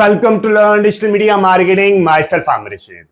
Welcome to learn digital media marketing. Myself Aamir Rashid.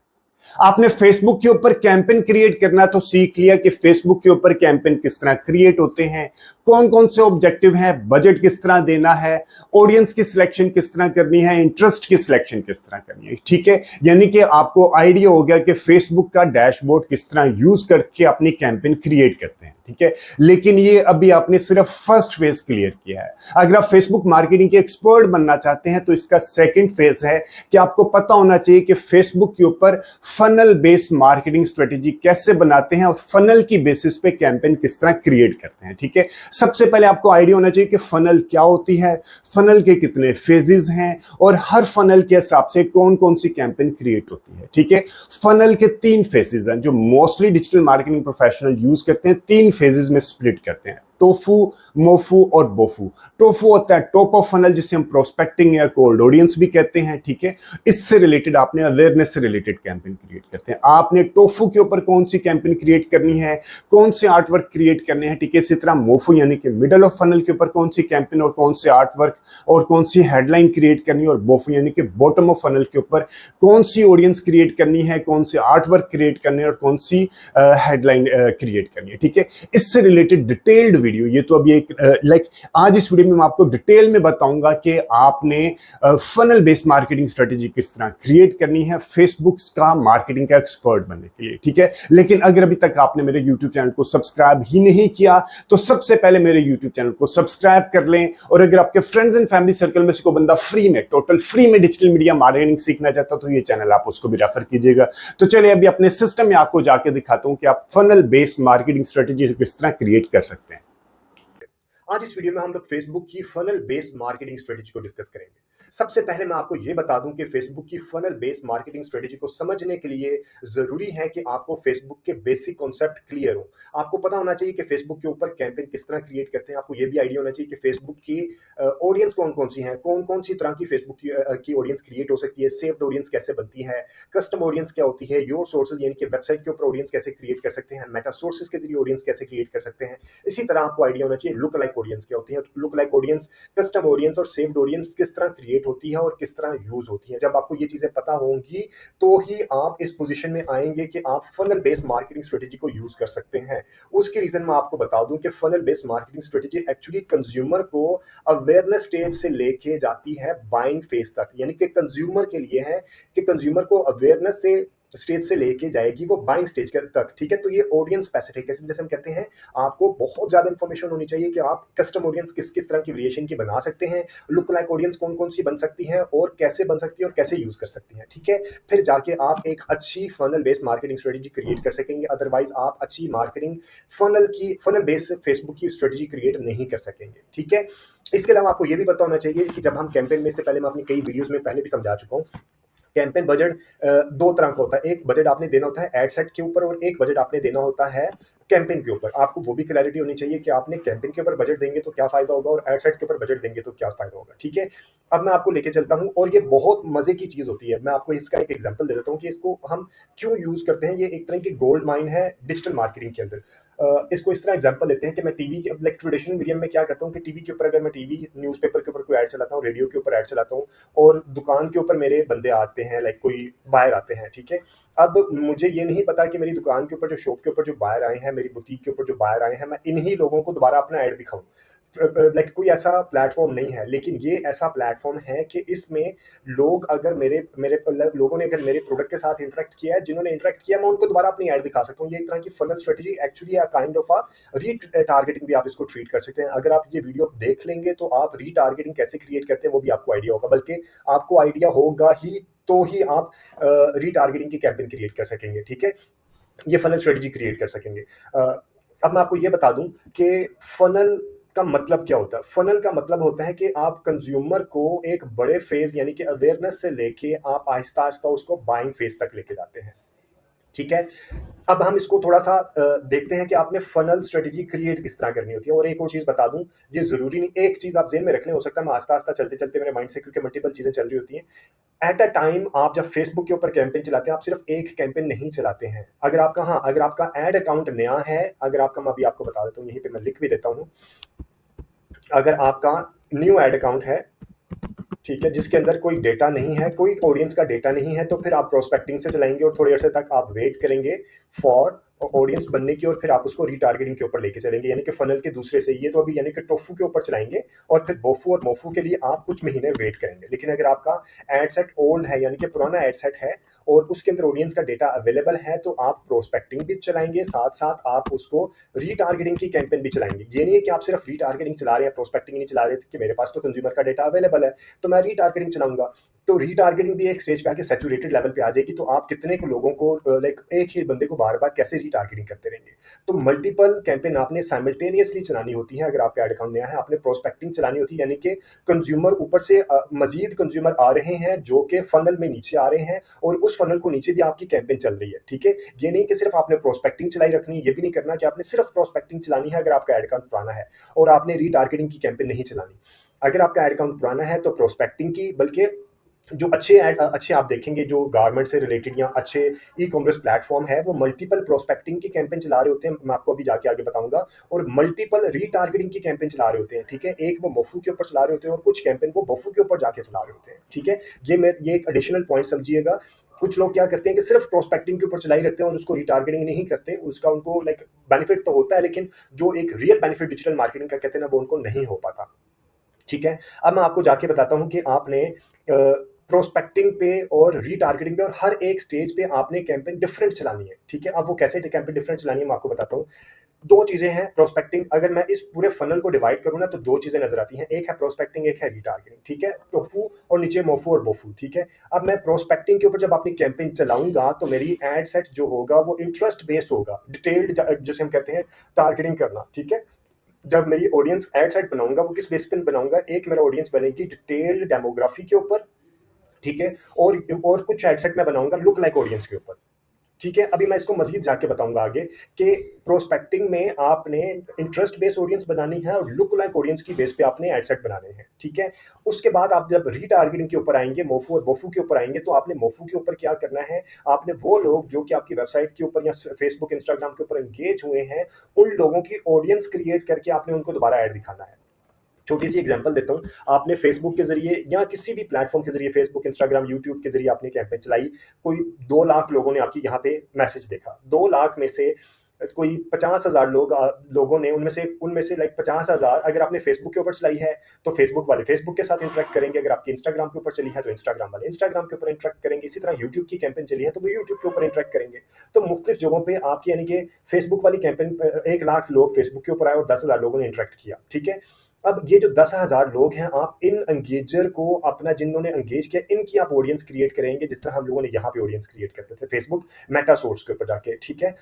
आपने Facebook के ऊपर कैंपेन क्रिएट करना तो सीख लिया कि फेसबुक के ऊपर कैंपेन किस तरह क्रिएट होते हैं, कौन कौन से ऑब्जेक्टिव हैं, बजट किस तरह देना है, ऑडियंस की सिलेक्शन किस तरह करनी है, इंटरेस्ट की सिलेक्शन किस तरह करनी है। ठीक है, यानी कि आपको आइडिया हो गया कि फेसबुक का डैशबोर्ड किस तरह यूज करके अपनी कैंपेन क्रिएट करते हैं। ठीक है, लेकिन ये अभी आपने सिर्फ फर्स्ट फेज क्लियर किया है। अगर आप फेसबुक मार्केटिंग के एक्सपर्ट बनना चाहते हैं तो इसका सेकंड फेज है कि आपको पता होना चाहिए कि फेसबुक के ऊपर फनल बेस्ड मार्केटिंग स्ट्रेटेजी कैसे बनाते हैं और फनल की बेसिस पे कैंपेन किस तरह क्रिएट करते हैं। ठीक है, सबसे पहले आपको आइडिया होना चाहिए कि फनल क्या होती है, फनल के कितने फेजेस हैं और हर फनल के हिसाब से कौन कौन सी कैंपेन क्रिएट होती है। ठीक है, फनल के 3 फेजेस हैं जो mostly digital marketing professional use करते हैं। 3 फेजेस में स्प्लिट करते हैं, टोफू, मोफू और बोफू। टोफू होता है टॉप ऑफ फनल, जिसे हम प्रोस्पेक्टिंग या कोल्ड ऑडियंस भी कहते हैं। ठीक है, इससे रिलेटेड आपने अवेयरनेस से रिलेटेड कैंपेन क्रिएट करते हैं। आपने टोफू के ऊपर कौन सी कैंपेन क्रिएट करनी है, कौन से आर्टवर्क क्रिएट करने हैं। ठीक है, इसी तरह मोफू यानी कि मिडल ऑफ फनल के ऊपर कौन सी कैंपेन और कौन से आर्टवर्क और कौन सी हेडलाइन क्रिएट करनी है, और बोफू यानी कि बॉटम ऑफ फनल के ऊपर कौन सी ऑडियंस क्रिएट करनी है, कौन से आर्टवर्क क्रिएट करने हैं और कौन सी हेडलाइन क्रिएट करनी है। ठीक है, इससे रिलेटेड डिटेल्ड वीडियो, ये तो अभी एक आज इस वीडियो में मैं आपको डिटेल में बताऊंगा कि आपने फनल बेस्ड मार्केटिंग स्ट्रेटेजी किस तरह क्रिएट करनी है फेसबुक का मार्केटिंग का एक्सपर्ट बनने के लिए। ठीक है, लेकिन अगर अभी तक आपने मेरे YouTube चैनल को सब्सक्राइब ही नहीं किया तो सबसे पहले मेरे YouTube चैनल को सब्सक्राइब कर लें, और अगर आपके फ्रेंड्स एंड फैमिली सर्कल में से कोई बंदा फ्री में, टोटल फ्री में डिजिटल मीडिया मार्केटिंग सीखना चाहता तो ये चैनल आप उसको भी रेफर कीजिएगा। तो चलिए अभी अपने सिस्टम में आपको जाके दिखाता हूं कि आप फनल बेस्ड मार्केटिंग स्ट्रेटेजी किस तरह क्रिएट कर सकते हैं। आज इस वीडियो में हम लोग फेसबुक की फनल बेस्ड मार्केटिंग स्ट्रेटेजी को डिस्कस करेंगे। सबसे पहले मैं आपको यह बता दूं कि फेसबुक की फनल बेस्ड मार्केटिंग स्ट्रेटेजी को समझने के लिए जरूरी है कि आपको फेसबुक के बेसिक कॉन्सेप्ट क्लियर हो। आपको पता होना चाहिए कि फेसबुक के ऊपर कैंपेन किस तरह क्रिएट करते हैं। आपको यह भी आइडिया होना चाहिए कि फेसबुक की ऑडियंस कौन कौन सी है, कौन कौन सी तरह की फेसबुक की ऑडियंस क्रिएट हो सकती है, सेव्ड ऑडियंस कैसे बनती है, कस्टम ऑडियंस क्या होती है, योर सोर्सेज यानी कि वेबसाइट के ऊपर ऑडियंस कैसे क्रिएट कर सकते हैं, मेटा सोर्सेज के जरिए ऑडियंस कैसे क्रिएट कर सकते हैं। इसी तरह आपको आइडिया होना चाहिए लुक लाइक ऑडियंस क्या होती है, look like audience, custom audience और सेव्ड ऑडियंस किस तरह क्रिएट होती है और किस तरह यूज होती है। जब आपको ये चीजें पता होंगी तो ही आप इस पोजीशन में आएंगे कि आप फनल बेस्ड मार्केटिंग स्ट्रेटेजी को यूज कर सकते हैं। उसके रीजन मैं आपको बता दूं कि funnel based marketing strategy actually consumer को अवेयरनेस स्टेज से लेके जाती है बाइंग फेज तक, यानी कि कंज्यूमर के लिए है कि कंज्यूमर को अवेयरनेस से स्टेज से लेके जाएगी वो बाइंग स्टेज तक। ठीक है, तो ये ऑडियंस स्पेसिफिक है, जैसे हम कहते हैं आपको बहुत ज्यादा इंफॉर्मेशन होनी चाहिए कि आप कस्टम ऑडियंस किस किस तरह की वेरिएशन की बना सकते हैं, लुक लाइक ऑडियंस कौन कौन सी बन सकती है और कैसे बन सकती है और कैसे यूज कर सकती है। ठीक है, फिर जाके आप एक अच्छी funnel based marketing strategy create कर सकेंगे। अदरवाइज आप अच्छी मार्केटिंग फनल बेस्ड फेसबुक की स्ट्रेटेजी क्रिएट नहीं कर सकेंगे। ठीक है, इसके अलावा आपको यह भी पता होना चाहिए कि जब हम कैंपेन में से पहले मैं अपनी कई वीडियोस में पहले भी समझा चुका हूं, कैंपेन बजट 2 तरह का होता है। एक बजट आपने देना होता है एड सेट के ऊपर और एक बजट आपने देना होता है कैंपेन के ऊपर। आपको वो भी क्लैरिटी होनी चाहिए कि आपने कैंपेन के ऊपर बजट देंगे तो क्या फायदा होगा और एड सेट के ऊपर बजट देंगे तो क्या फायदा होगा। ठीक है, अब मैं आपको लेके चलता हूं और ये बहुत मजे की चीज होती है। मैं आपको इसका एक एग्जांपल दे देता हूं कि इसको हम क्यों यूज करते हैं। ये एक तरह की गोल्ड माइन है डिजिटल मार्केटिंग के अंदर। इसको इस तरह एग्जांपल लेते हैं कि मैं टीवी के लाइक ट्रेडिशनल मीडियम में क्या करता हूं कि टीवी के ऊपर अगर मैं टीवी न्यूज़पेपर के ऊपर कोई ऐड चलाता हूं, रेडियो के ऊपर ऐड चलाता हूं और दुकान के ऊपर मेरे बंदे आते हैं, लाइक कोई बाहर आते हैं। ठीक है, अब मुझे ये नहीं पता कि मेरी दुकान के ऊपर जो शॉप के ऊपर जो बाहर आए हैं, मेरी बुटीक के ऊपर जो बाहर आए हैं, मैं इन्हीं लोगों को दोबारा अपना ऐड दिखाऊं। लाइक कोई ऐसा प्लेटफॉर्म नहीं है, लेकिन ये ऐसा प्लेटफॉर्म है कि इसमें लोग अगर मेरे मेरे लोगों ने अगर मेरे प्रोडक्ट के साथ इंटरेक्ट किया है, जिन्होंने इंटरेक्ट किया, मैं उनको दोबारा अपनी ऐड दिखा सकता हूँ। ये एक तरह की funnel strategy actually kind of a retargeting भी आप इसको ट्रीट कर सकते हैं। अगर आप ये वीडियो देख लेंगे तो आप रीटारगेटिंग कैसे क्रिएट करते हैं वो भी आपको आइडिया होगा, बल्कि आपको आइडिया होगा ही तो ही आप रीटारगेटिंग की कैंपेन क्रिएट कर सकेंगे। ठीक है, ये फनल स्ट्रेटेजी क्रिएट कर सकेंगे। अब मैं आपको ये बता दूं कि फनल का मतलब क्या होता है। फनल का मतलब होता है कि आप कंज्यूमर को एक बड़े फेज यानी कि अवेयरनेस से लेके आप आहिस्ता आहिस्ता उसको बाइंग फेज तक लेके जाते हैं। ठीक है, अब हम इसको थोड़ा सा देखते हैं कि आपने फनल स्ट्रेटेजी क्रिएट किस तरह करनी होती है। और एक और चीज बता दूं, ये जरूरी नहीं, एक चीज आप जेहन में रख लें, हो सकता है मैं आस्ता आस्ता चलते चलते मेरे माइंड से, क्योंकि मल्टीपल चीजें चल रही होती हैं एट अ टाइम। आप जब फेसबुक के ऊपर कैंपेन चलाते हैं, आप सिर्फ एक कैंपेन नहीं चलाते हैं। अगर आपका एड अकाउंट नया है, अगर आपका, मैं अभी आपको बता देता हूँ, यहीं पे मैं लिख भी देता हूँ, अगर आपका न्यू एड अकाउंट है, ठीक है, जिसके अंदर कोई डेटा नहीं है, कोई ऑडियंस का डेटा नहीं है, तो फिर आप प्रोस्पेक्टिंग से चलाएंगे और थोड़ी अर्से तक आप वेट करेंगे फॉर ऑडियंस बनने की, और फिर आप उसको रीटारगेटिंग के ऊपर लेके चलेंगे, यानी कि फनल के दूसरे से। ये तो अभी यानी कि टोफू के ऊपर चलाएंगे, और फिर बोफू और मोफू के लिए आप कुछ महीने वेट करेंगे। लेकिन अगर आपका एड सेट ओल्ड है, यानी कि पुराना एड सेट है, और उसके अंदर ऑडियंस का डेटा अवेलेबल है, तो आप प्रोस्पेक्टिंग भी चलाएंगे, साथ साथ आप उसको रीटारगेटिंग की कैंपेन भी चलाएंगे। ये नहीं है कि आप सिर्फ रीटारगेटिंग चला रहे हैं, प्रोस्पेक्टिंग नहीं चला रहे कि मेरे पास तो कंज्यूमर का डेटा अवेलेबल है तो मैं रीटारगेटिंग चलाऊंगा। तो रीटारगेटिंग भी एक स्टेज पे आके सैचुरेटेड लेवल पे आ जाएगी, तो आप कितने को लोगों को लाइक एक ही बंदे को बार बार कैसे रीटारगेटिंग करते रहेंगे। तो मल्टीपल कैंपेन आपने साइमल्टेनियसली चलानी होती है। अगर आपका एड अकाउंट नया है, आपने प्रोस्पेक्टिंग चलानी होती है, यानी कि कंज्यूमर ऊपर से मजीद कंज्यूमर आ रहे हैं जो कि फनल में नीचे आ रहे हैं, और उस फनल को नीचे भी आपकी कैंपेन चल रही है। ठीक है, ये नहीं कि सिर्फ आपने प्रोस्पेक्टिंग चलाई रखनी, ये भी नहीं करना कि आपने सिर्फ प्रोस्पेक्टिंग चलानी है अगर आपका एड अकाउंट पुराना है, और आपने रीटारगेटिंग की कैंपेन नहीं चलानी। अगर आपका एड अकाउंट पुराना है तो प्रोस्पेक्टिंग की, बल्कि जो अच्छे आप देखेंगे जो गारमेंट से रिलेटेड या अच्छे ई कॉमर्स प्लेटफॉर्म है, वो मल्टीपल प्रोस्पेक्टिंग की कैंपेन चला रहे होते हैं, मैं आपको अभी जाके आगे बताऊंगा, और मल्टीपल रीटारगेटिंग की कैंपेन चला रहे होते हैं। ठीक है, एक वो मोफू के ऊपर चला रहे होते हैं और कुछ कैंपेन वो बोफू के ऊपर जाके चला रहे होते हैं। ठीक है, ये एक एडिशनल पॉइंट समझिएगा। कुछ लोग क्या करते हैं कि सिर्फ प्रोस्पेक्टिंग के ऊपर चलाई रखते हैं और उसको रिटारगेटिंग नहीं करते, उसका उनको लाइक बेनिफिट तो होता है, लेकिन जो एक रियल बेनिफिट डिजिटल मार्केटिंग का कहते हैं ना, वो उनको नहीं हो पाता। ठीक है, अब मैं आपको जाके बताता हूं कि आपने प्रोस्पेक्टिंग पे और रीटारगेटिंग पे और हर एक स्टेज पे आपने कैंपेन डिफरेंट चलानी है। ठीक है, अब वो कैसे कैंपेन डिफरेंट चलानी है मैं आपको बताता हूँ। दो चीजें हैं प्रोस्पेक्टिंग, अगर मैं इस पूरे फनल को डिवाइड करूँ ना, तो दो चीजें नजर आती हैं, एक है प्रोस्पेक्टिंग, एक है रीटारगेटिंग। ठीक है, टोफू और नीचे मोफू और बोफू। ठीक है, अब मैं प्रोस्पेक्टिंग के ऊपर जब अपनी कैंपेन चलाऊंगा तो मेरी एड सेट जो होगा वो इंटरेस्ट बेस्ड होगा, डिटेल्ड जिसे हम कहते हैं टारगेटिंग करना। ठीक है, जब मेरी ऑडियंस एड सेट बनाऊंगा वो किस बेस पे बनाऊंगा, एक मेरा ऑडियंस बनेगी डिटेल्ड डेमोग्राफी के ऊपर। ठीक है, और कुछ एड सेट मैं बनाऊंगा लुक लाइक ऑडियंस के ऊपर। ठीक है, अभी मैं इसको मजीद जाके बताऊंगा आगे कि प्रोस्पेक्टिंग में आपने इंटरेस्ट बेस्ड ऑडियंस बनानी है और लुक लाइक ऑडियंस की बेस पे आपने एड सेट बनाने हैं। ठीक है, उसके बाद आप जब रीटारगेटिंग के ऊपर आएंगे, मोफू और बोफू के ऊपर आएंगे, तो आपने मोफू के ऊपर क्या करना है, आपने वो लोग जो कि आपकी वेबसाइट के ऊपर या फेसबुक इंस्टाग्राम के ऊपर एंगेज हुए हैं, उन लोगों की ऑडियंस क्रिएट करके आपने उनको दोबारा ऐड दिखाना है। छोटी सी एग्जांपल देता हूं, आपने फेसबुक के जरिए या किसी भी प्लेटफॉर्म के जरिए, फेसबुक, इंस्टाग्राम, यूट्यूब के जरिए आपने कैंपेन चलाई, कोई 2 लाख लोगों ने आपकी यहाँ पे मैसेज देखा, 2 लाख में से कोई 50,000 लोगों ने, उनमें से लाइक 50,000 अगर आपने फेसबुक के ऊपर चलाई है तो फेसबुक वाले फेसबुक के साथ इंटरेक्ट करेंगे, अगर आपकी इंस्टाग्राम के ऊपर चली है तो इंस्टाग्राम वाले इंस्टाग्राम के ऊपर इंटरेक्ट करेंगे, इसी तरह यूट्यूब की कैंपेन चली है तो वो यूट्यूब के ऊपर इंटरेक्ट करेंगे। तो मुख्तलिफ जगहों पे आपकी यानी कि फेसबुक वाली कैंपेन 1 लाख लोग फेसबुक के ऊपर आए और 10,000 लोगों ने इंटरेक्ट किया। ठीक है, अब ये जो 10,000 लोग हैं, आप इन एंगेजर को अपना, जिन्होंने एंगेज किया, इनकी आप ऑडियंस क्रिएट करेंगे, जिस तरह हम लोगों ने यहाँ पे ऑडियंस क्रिएट करते थे फेसबुक मेटा सोर्स के ऊपर जाके। ठीक है,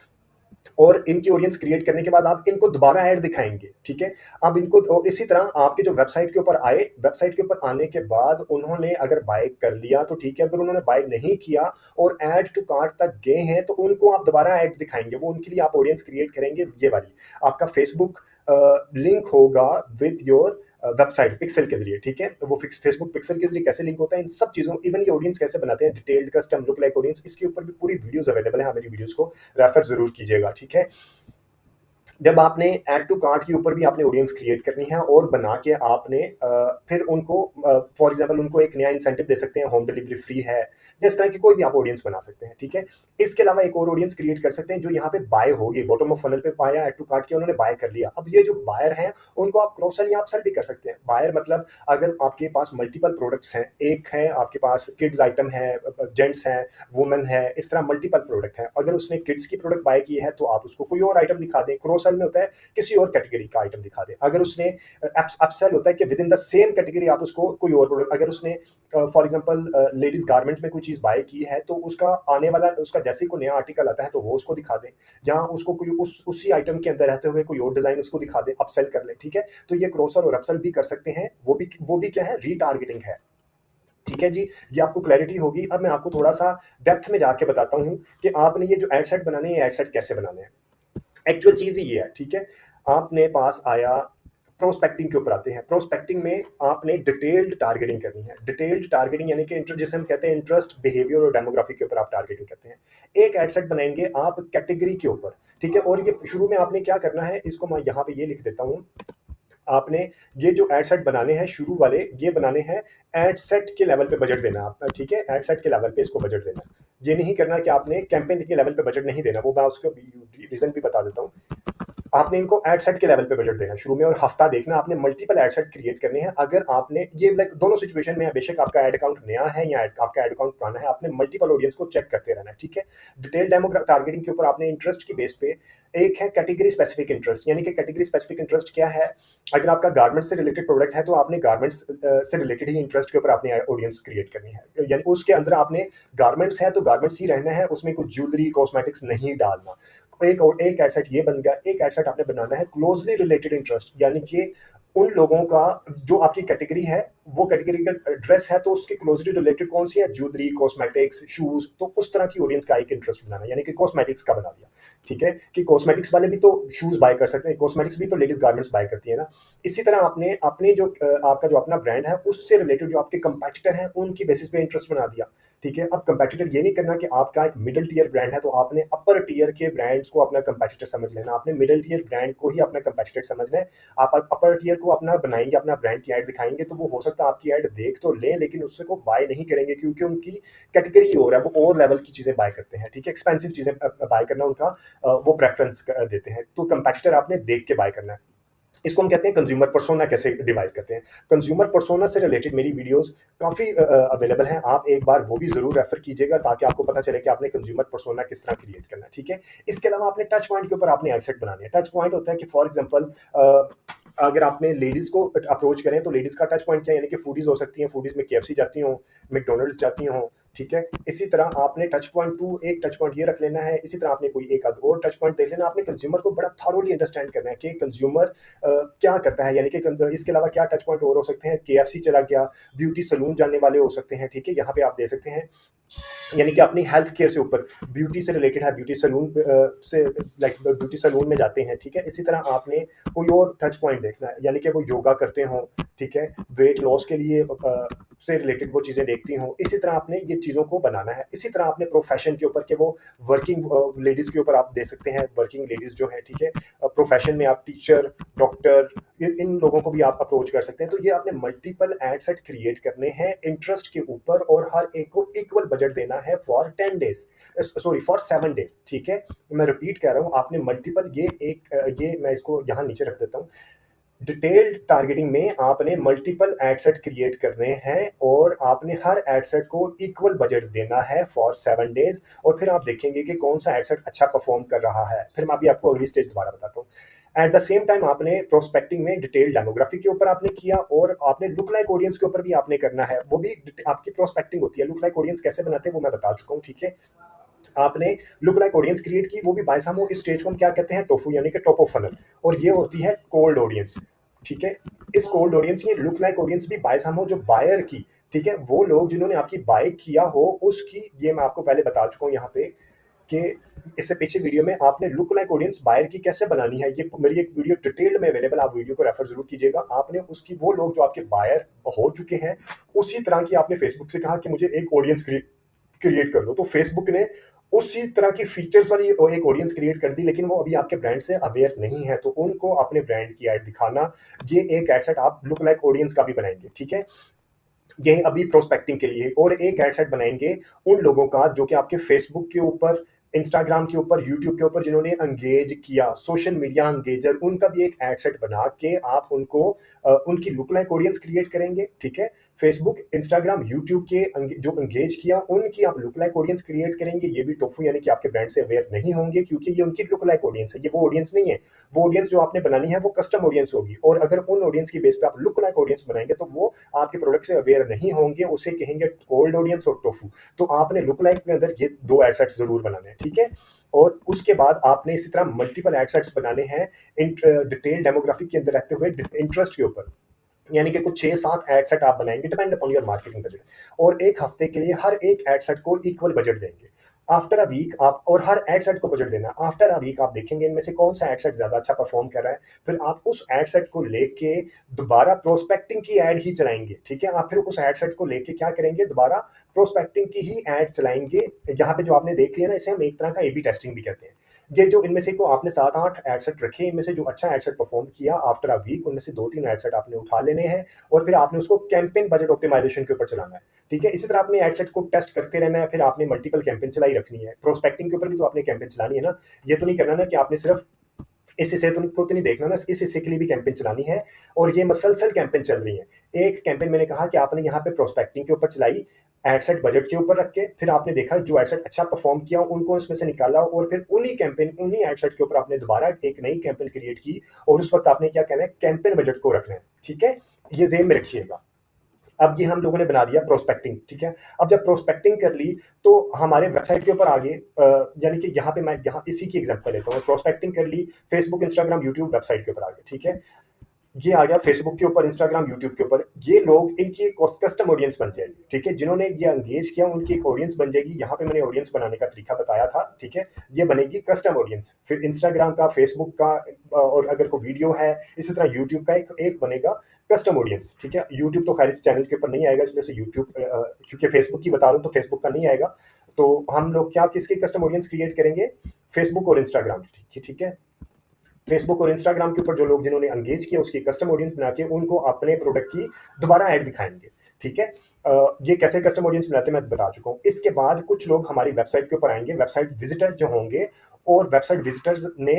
और इनकी ऑडियंस क्रिएट करने के बाद आप इनको दोबारा ऐड दिखाएंगे। ठीक है, अब इनको, और इसी तरह आपके जो वेबसाइट के ऊपर आए, वेबसाइट के ऊपर आने के बाद उन्होंने अगर बाय कर लिया तो ठीक है, अगर उन्होंने बाय नहीं किया और ऐड टू कार्ट तक गए हैं तो उनको आप दोबारा ऐड दिखाएंगे, वो उनके लिए आप ऑडियंस क्रिएट करेंगे। ये वाली आपका फेसबुक लिंक होगा विद योर वेबसाइट पिक्सल के जरिए। ठीक है, तो वो फेसबुक पिक्सल के जरिए कैसे लिंक होता है, इन सब चीज़ों, इवन ये ऑडियंस कैसे बनाते हैं, detailed custom look like audience, इसके ऊपर भी पूरी वीडियोस अवेलेबल है, मेरी वीडियोस को रेफर जरूर कीजिएगा। ठीक है, जब आपने ऐड टू कार्ट के ऊपर भी आपने ऑडियंस क्रिएट करनी है और बना के आपने फिर उनको फॉर एग्जांपल उनको एक नया इंसेंटिव दे सकते हैं, होम डिलीवरी फ्री है, इस तरह की कोई भी आप ऑडियंस बना सकते हैं। ठीक है, इसके अलावा एक और ऑडियंस क्रिएट कर सकते हैं जो यहाँ पे बाय होगी, बॉटम ऑफ फनल पे पाया ऐड टू कार्ट के, उन्होंने बाय कर लिया। अब ये जो बायर हैं उनको आप क्रॉस सेल या अपसेल भी कर सकते हैं। बायर मतलब अगर आपके पास मल्टीपल प्रोडक्ट्स हैं, एक है आपके पास किड्स आइटम है, जेंट्स है, वुमेन है, इस तरह मल्टीपल प्रोडक्ट है, अगर उसने किड्स की प्रोडक्ट बाय की है तो आप उसको कोई और आइटम दिखा दें, क्रॉस सेल में होता है किसी और कैटेगरी का आइटम दिखा दें। अगर उसने अपसेल होता है कि with in the same category आप उसको कोई और प्रोडक्ट, अगर उसने फॉर एग्जांपल लेडीज गारमेंट्स में कोई चीज बाय की है तो उसका आने वाला, उसका जैसे ही कोई नया आर्टिकल आता है तो वो उसको दिखा दें, या उसको कोई उसी आइटम के अंदर रहते हुए कोई और डिजाइन उसको दिखा दें, अपसेल कर ले। ठीक है, तो ये क्रॉस सेल और अपसेल भी कर सकते हैं, वो भी क्या है, रीटारगेटिंग है। ठीक है जी, ये आपको क्लैरिटी होगी। अब मैं आपको थोड़ा सा डेप्थ में जाके बताता हूँ कि आपने ये जो एड सेट बनाने हैं, एड सेट कैसे बनाने हैं। एक्चुअल चीज ही ये है। ठीक है, आपने पास आया, प्रोस्पेक्टिंग के ऊपर आते हैं। प्रोस्पेक्टिंग में आपने डिटेल्ड टारगेटिंग करनी है। डिटेल्ड टारगेटिंग यानी कि जिसे हम कहते हैं इंटरेस्ट, बिहेवियर और डेमोग्राफी के ऊपर आप टारगेटिंग करते हैं। एक एड सेट बनाएंगे आप कैटेगरी के ऊपर। ठीक है, और ये शुरू में आपने क्या करना है, इसको मैं यहाँ पे ये लिख देता हूँ, आपने ये जो एड सेट बनाने हैं शुरू वाले, ये बनाने हैं एड सेट के लेवल पे बजट देना आप, ठीक है, एड सेट के लेवल पे इसको बजट देना। ये नहीं करना कि आपने कैंपेन के लेवल पे बजट नहीं देना, वो मैं उसको रीजन भी बता देता हूँ। आपने इनको एड सेट के लेवल पे बजट देना शुरू में, और हफ्ता देखना आपने मल्टीपल एड सेट क्रिएट करने हैं। अगर आपने ये लाइक दोनों सिचुएशन में है, बेशक आपका एड अकाउंट नया है या आपका एड अकाउंट पुराना है, आपने मल्टीपल ऑडियंस को चेक करते रहना है, ठीक है। डिटेल डेमो टारगेटिंग के ऊपर आपने इंटरेस्ट की बेस पे, एक है कैटेगरी स्पेसिफिक इंटरेस्ट, यानी कि कैटेगरी स्पेसिफिक इंटरेस्ट क्या है, अगर आपका गारमेंट्स से रिलेटेड प्रोडक्ट है तो आपने गारमेंट्स से रिलेटेड ही इंटरेस्ट के ऊपर आपने ऑडियंस क्रिएट करनी है, यानी उसके अंदर आपने गारमेंट्स है तो गारमेंट्स ही रहना है, उसमें कुछ ज्वेलरी कॉस्मेटिक्स नहीं डालना। एक एड सेट ये बन गया। एक एड सेट आपने बनाना है क्लोजली रिलेटेड इंटरेस्ट, यानी कि उन लोगों का जो आपकी कैटेगरी है, वो कैटेगरी का ड्रेस है तो उसके क्लोजली रिलेटेड कौन सी है, ज्वेलरी, कॉस्मेटिक्स, शूज, तो उस तरह की ऑडियंस का एक इंटरेस्ट बनाना, यानी कि कॉस्मेटिक्स का बना दिया, ठीक है, कि कॉस्मेटिक्स वाले भी तो शूज बाय कर सकते हैं, कॉस्मेटिक्स भी तो लेडीज गारमेंट्स बाय करती है ना। इसी तरह आपने अपने जो आपका जो अपना ब्रांड है उससे रिलेटेड जो आपके कंपेटिटर हैं उनकी बेसिस पे इंटरेस्ट बना दिया, ठीक है। अब कंपेटिटर ये नहीं करना कि आपका एक मिडिल टियर ब्रांड है तो आपने अपर टियर के ब्रांड्स को अपना कंपेटिटर समझ लेना, आपने मिडिल टियर ब्रांड को ही अपना कंपेटिटर समझना है। आप अपर टियर को अपना बनाएंगे, अपना ब्रांड की ऐड दिखाएंगे तो वो हो सकता है आपकी ऐड देख तो ले लेकिन उससे को बाय नहीं करेंगे, क्योंकि उनकी कैटेगरी और है, वो और लेवल की चीजें बाय करते हैं, ठीक है, एक्सपेंसिव चीजें बाय करना उनका वो प्रेफरेंस देते हैं, तो कंपेटिटर आपने देख के बाय करना है। इसको हम कहते हैं कंज्यूमर पर्सोना कैसे डिवाइस करते हैं। कंज्यूमर पर्सोना से रिलेटेड मेरी वीडियोस काफ़ी अवेलेबल हैं, आप एक बार वो भी ज़रूर रेफर कीजिएगा ताकि आपको पता चले कि आपने कंज्यूमर पर्सोना किस तरह क्रिएट करना है, ठीक है। इसके अलावा आपने टच पॉइंट के ऊपर आपने एडसेट बनाने हैं। टच पॉइंट होता है कि फॉर एग्जांपल अगर आपने लेडीज़ को अप्रोच करें तो लेडीज़ का टच पॉइंट क्या है, यानी कि फूडीज़ हो सकती हैं, फूडीज़ में केएफसी जाती हों, मैकडॉनल्ड्स जाती हों, ठीक है। इसी तरह आपने टच पॉइंट टू एक टच पॉइंट ये रख लेना है, इसी तरह आपने कोई एक आध और टच पॉइंट देख लेना। आपने कंज्यूमर को बड़ा थॉरोली अंडरस्टैंड करना है कि कंज्यूमर क्या करता है, यानी कि इसके अलावा क्या टच पॉइंट और हो सकते हैं, केएफसी चला गया, ब्यूटी सलून जानने वाले हो सकते हैं, ठीक है, यहाँ पे आप दे सकते हैं, यानी कि अपनी हेल्थ केयर से ऊपर ब्यूटी से रिलेटेड है, ब्यूटी सलून से लाइक ब्यूटी सलून में जाते हैं, ठीक है। इसी तरह आपने कोई और टच पॉइंट देखना है, यानी कि वो योगा करते हों, ठीक है, वेट लॉस के लिए से रिलेटेड वो चीज़ें देखती हों, इसी तरह आपने ये चीज़ों को बनाना है। इसी तरह आपने प्रोफेशन के ऊपर के वो वर्किंग लेडीज़ के ऊपर आप दे सकते हैं, वर्किंग लेडीज़ जो है, ठीक है, प्रोफेशन में आप टीचर, डॉक्टर, इन लोगों को भी आप अप्रोच कर सकते हैं। तो ये आपने मल्टीपल एड सेट क्रिएट करने हैं इंटरेस्ट के ऊपर, और हर एक को इक्वल बजट देना है for 10 days, sorry for 7 days, ठीक है। मैं रिपीट कर रहा हूँ, आपने मल्टीपल ये मैं इसको यहाँ नीचे रख देता हूँ। डिटेल्ड टारगेटिंग में आपने मल्टीपल एड सेट क्रिएट करने हैं और आपने हर एड सेट को इक्वल बजट देना है फॉर 7 डेज, और फिर आप देखेंगे कि कौन सा एड सेट अच्छा परफॉर्म कर रहा है। फिर मैं अभी आपको अगली स्टेज दोबारा बताता हूँ। एट द सेम टाइम आपने प्रोस्पेक्टिंग में डिटेल डेमोग्राफी के ऊपर आपने किया, और आपने लुक लाइक ऑडियंस के ऊपर भी आपने करना है, वो भी आपकी प्रोस्पेक्टिंग होती है। लुक लाइक ऑडियंस कैसे बनाते हैं वो मैं बता चुका हूँ, ठीक है। आपने लुक लाइक ऑडियंस क्रिएट की, वो भी बाय सामो इस स्टेज को हम क्या कहते हैं, टोफू, यानी कि टॉप ऑफ फनल, और ये होती है कोल्ड ऑडियंस, ठीक है। इस कोल्ड ऑडियंस ये लुक लाइक ऑडियंस भी बाय सामो जो बायर की, ठीक है, वो लोग जिन्होंने आपकी बाय किया हो उसकी, ये मैं आपको पहले बता चुका हूँ यहाँ पे कि इससे पीछे वीडियो में आपने लुक लाइक ऑडियंस बायर की कैसे बनानी है, ये मेरी एक वीडियो डिटेल्ड में अवेलेबल, आप वीडियो को रेफर जरूर कीजिएगा। आपने उसकी वो लोग जो आपके बायर हो चुके हैं उसी तरह की आपने फेसबुक से कहा कि मुझे एक ऑडियंस क्रिएट कर दो, तो फेसबुक ने उसी तरह की फीचर्स वाली एक ऑडियंस क्रिएट कर दी, लेकिन वो अभी आपके ब्रांड से अवेयर नहीं है, तो उनको अपने ब्रांड की ऐड दिखाना, ये एक एड सेट आप लुक लाइक ऑडियंस का भी बनाएंगे, ठीक है। ये अभी प्रोस्पेक्टिंग के लिए, और एक एड सेट बनाएंगे उन लोगों का जो कि आपके फेसबुक के ऊपर, इंस्टाग्राम के ऊपर, यूट्यूब के ऊपर जिन्होंने एंगेज किया, सोशल मीडिया एंगेजर, उनका भी एक एड सेट बना के आप उनको उनकी लुक लाइक ऑडियंस क्रिएट करेंगे, ठीक है। फेसबुक, इंस्टाग्राम, यूट्यूब के जो एंगेज किया उनकी आप लुक लाइक ऑडियंस क्रिएट करेंगे, ये भी टोफू यानी कि आपके ब्रांड से अवेयर नहीं होंगे, क्योंकि ये उनकी लुक लाइक ऑडियंस है, ये वो ऑडियंस नहीं है। वो ऑडियंस जो आपने बनानी है वो कस्टम ऑडियंस होगी, और अगर उन ऑडियंस की बेस पे आप लुक लाइक ऑडियंस बनाएंगे तो वो आपके प्रोडक्ट से अवेयर नहीं होंगे, उसे कहेंगे कोल्ड ऑडियंस और टोफू। तो आपने लुक लाइक के अंदर ये 2 एड सेट्स जरूर बनाने हैं, ठीक है। और उसके बाद आपने इसी तरह मल्टीपल एड सेट्स बनाने हैं डिटेल डेमोग्राफिक के अंदर रहते हुए इंटरेस्ट के ऊपर, यानी कि कुछ 6-7 एड सेट आप बनाएंगे depend upon your marketing budget, और एक हफ्ते के लिए हर एक एड सेट को इक्वल बजट देंगे। आफ्टर अ वीक आप, और हर एड सेट को बजट देना, आफ्टर अ वीक आप देखेंगे इनमें से कौन सा एड सेट ज्यादा अच्छा परफॉर्म कर रहा है, फिर आप उस एड सेट को लेके दोबारा प्रोस्पेक्टिंग की एड ही चलाएंगे, ठीक है। आप फिर उस एड सेट को लेके क्या करेंगे, दोबारा प्रोस्पेक्टिंग की ही एड चलाएंगे। यहाँ पे जो आपने देख लिया ना, इसे हम एक तरह का ए बी टेस्टिंग भी कहते हैं। ये जो इनमें से को आपने 7-8 एड सेट रखे, इनमें से जो अच्छा एड सेट परफॉर्म किया आफ्टर अ वीक, उनमें से 2-3 एड सेट आपने उठा लेने हैं और फिर आपने उसको कैंपेन बजट ऑप्टिमाइजेशन के ऊपर चलाना है, ठीक है? इसी तरह आपने एड सेट को टेस्ट करते रहना है, फिर आपने मल्टीपल कैंपेन चलाई रखनी है। प्रोस्पेक्टिंग के ऊपर भी तो आपने कैंपेन चलानी है ना, ये तो नहीं करना ना कि आपने सिर्फ इस हिस्से को तो नहीं देखना ना, इस हिस्से के लिए भी कैंपेन चलानी है और ये मसलसल कैंपेन चल रही है। एक कैंपेन मैंने कहा कि आपने यहाँ पे प्रोस्पेक्टिंग के ऊपर चलाई, एडसेट बजट के ऊपर रख के, फिर आपने देखा जो एडसेट अच्छा परफॉर्म किया उनको इसमें से निकाला और फिर उन्हीं कैंपेन उन्हीं एडसेट के ऊपर आपने दोबारा एक नई कैंपेन क्रिएट की और उस वक्त आपने क्या कहना है, कैंपेन बजट को रखना है, ठीक है? ये जेन में रखिएगा। अब ये हम लोगों ने बना दिया प्रोस्पेक्टिंग, ठीक है? अब जब प्रोस्पेक्टिंग कर ली तो हमारे वेबसाइट के ऊपर आगे यानी कि यहाँ पे मैं यहाँ इसी की एग्जांपल लेता हूँ। प्रोस्पेक्टिंग कर ली फेसबुक, इंस्टाग्राम, यूट्यूब वेबसाइट के ऊपर आगे, ठीक है? ये आ गया फेसबुक के ऊपर, इंस्टाग्राम, यूट्यूब के ऊपर। ये लोग इनकी एक कस्टम ऑडियंस बन जाएगी, ठीक है? जिन्होंने ये एंगेज किया उनकी एक ऑडियंस बन जाएगी। यहाँ पे मैंने ऑडियंस बनाने का तरीका बताया था, ठीक है? ये बनेगी कस्टम ऑडियंस। फिर इंस्टाग्राम का, फेसबुक का और अगर कोई वीडियो है, इसी तरह यूट्यूब का एक बनेगा कस्टम ऑडियंस, ठीक है? यूट्यूब तो खैर इस चैनल के ऊपर नहीं आएगा, इसलिए से यूट्यूब क्योंकि फेसबुक की बता रहा हूँ तो फेसबुक का नहीं आएगा। तो हम लोग क्या किसकी कस्टम ऑडियंस क्रिएट करेंगे? फेसबुक और इंस्टाग्राम की, ठीक है? फेसबुक और इंस्टाग्राम के ऊपर जो लोग जिन्होंने एंगेज किया उसकी कस्टम ऑडियंस बना के उनको अपने प्रोडक्ट की दोबारा ऐड दिखाएंगे, ठीक है? ये कैसे कस्टम ऑडियंस बनाते हैं मैं बता चुका हूँ। इसके बाद कुछ लोग हमारी वेबसाइट के ऊपर आएंगे, वेबसाइट विजिटर जो होंगे और वेबसाइट विजिटर्स ने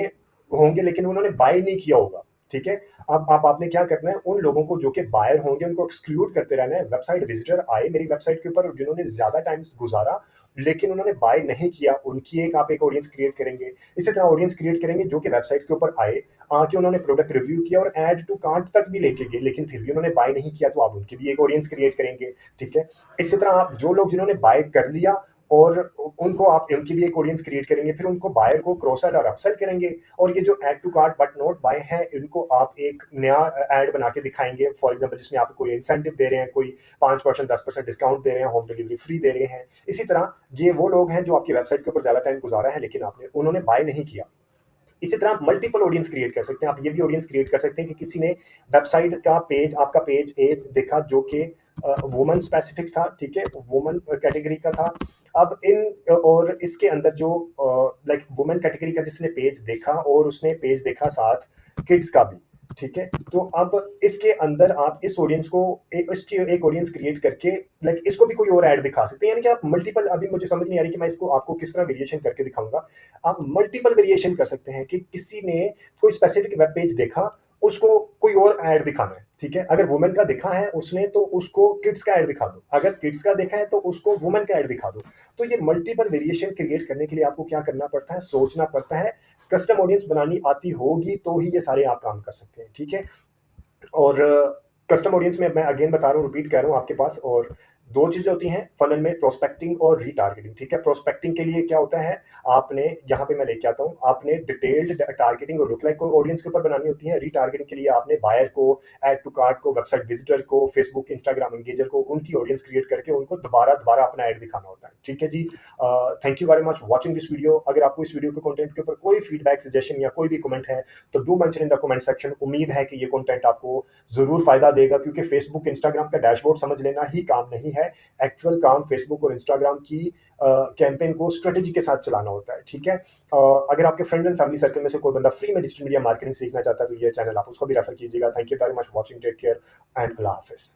होंगे लेकिन उन्होंने बाय नहीं किया होगा, ठीक है? अब आपने क्या करना है, उन लोगों को जो कि बायर होंगे उनको एक्सक्लूड करते रहना है। वेबसाइट विजिटर आए मेरी वेबसाइट के ऊपर और जिन्होंने ज्यादा टाइम गुजारा लेकिन उन्होंने बाय नहीं किया, उनकी एक आप एक ऑडियंस क्रिएट करेंगे। इसी तरह ऑडियंस क्रिएट करेंगे जो कि वेबसाइट के ऊपर आए, आके उन्होंने प्रोडक्ट रिव्यू किया और ऐड टू कार्ट तक भी लेके गए लेकिन फिर भी उन्होंने बाय नहीं किया, तो आप उनकी भी एक ऑडियंस क्रिएट करेंगे, ठीक है? इसी तरह आप जो लोग जिन्होंने बाय कर लिया और उनको आप उनकी भी एक ऑडियंस क्रिएट करेंगे, फिर उनको बायर को क्रॉस सेल और अपसेल करेंगे और ये जो add to cart but not buy है इनको आप एक नया ऐड बना के दिखाएंगे, फॉर एग्जांपल जिसमें आप कोई इंसेंटिव दे रहे हैं, कोई 5% 10% डिस्काउंट दे रहे हैं, होम डिलीवरी फ्री दे रहे हैं। इसी तरह ये वो लोग हैं जो आपकी वेबसाइट के ऊपर ज्यादा टाइम गुजारा है लेकिन आपने उन्होंने बाय नहीं किया। इसी तरह आप मल्टीपल ऑडियंस क्रिएट कर सकते हैं। आप ये भी ऑडियंस क्रिएट कर सकते हैं कि किसी ने वेबसाइट का पेज, आपका पेज ए देखा जो कि वुमन स्पेसिफिक था, ठीक है? वुमन कैटेगरी का था। अब इन और इसके अंदर जो लाइक वुमन कैटेगरी का जिसने पेज देखा और उसने पेज देखा साथ किड्स का भी, ठीक है? तो अब इसके अंदर आप इस ऑडियंस को इसकी एक ऑडियंस क्रिएट करके लाइक इसको भी कोई और ऐड दिखा सकते हैं, यानी कि आप मल्टीपल, अभी मुझे समझ नहीं आ रही कि मैं इसको आपको किस तरह वेरिएशन करके दिखाऊंगा। आप मल्टीपल वेरिएशन कर सकते हैं कि किसी ने कोई स्पेसिफिक वेब पेज देखा, उसको कोई और ऐड दिखाना है, ठीक है? अगर वुमेन का देखा है उसने तो उसको किड्स का ऐड दिखा दो, अगर किड्स का देखा है तो उसको वुमेन का ऐड दिखा दो। तो ये मल्टीपल वेरिएशन क्रिएट करने के लिए आपको क्या करना पड़ता है, सोचना पड़ता है। कस्टम ऑडियंस बनानी आती होगी तो ही ये सारे आप काम कर सकते हैं, ठीक है? और कस्टम ऑडियंस में मैं अगेन बता रहा हूँ, रिपीट कर रहा हूँ आपके पास, और दो चीजें होती हैं फनल में, प्रोस्पेक्टिंग और रीटारगेटिंग, ठीक है? प्रोस्पेक्टिंग के लिए क्या होता है, आपने यहाँ पे मैं लेके आता हूँ, आपने डिटेल्ड टारगेटिंग और लुक को ऑडियंस के ऊपर बनानी होती है। रीटारगेटिंग के लिए आपने बायर को, ऐड टू कार्ट को, वेबसाइट विजिटर को, फेसबुक, इंस्टाग्राम एंगेजर को, उनकी ऑडियंस क्रिएट करके उनको दोबारा दोबारा अपना ऐड दिखाना होता है, ठीक है जी? Thank you very much watching this video. अगर आपको इस वीडियो के कंटेंट के ऊपर कोई फीडबैक, सजेशन या कोई भी कमेंट है तो do mention in the comment section. उम्मीद है कि ये कंटेंट आपको जरूर फायदा देगा, क्योंकि फेसबुक, इंस्टाग्राम का डैशबोर्ड समझ लेना ही काम नहीं है, एक्चुअल काम फेसबुक और इंस्टाग्राम की कैंपेन को स्ट्रेटेजी के साथ चलाना होता है, ठीक है? अगर आपके फ्रेंड्स एंड फैमिली सर्कल में से कोई बंदा फ्री में डिजिटल मीडिया मार्केटिंग सीखना चाहता है तो ये चैनल आप उसको भी रेफर कीजिएगा। Thank you very much watching, take care and Allah Hafiz.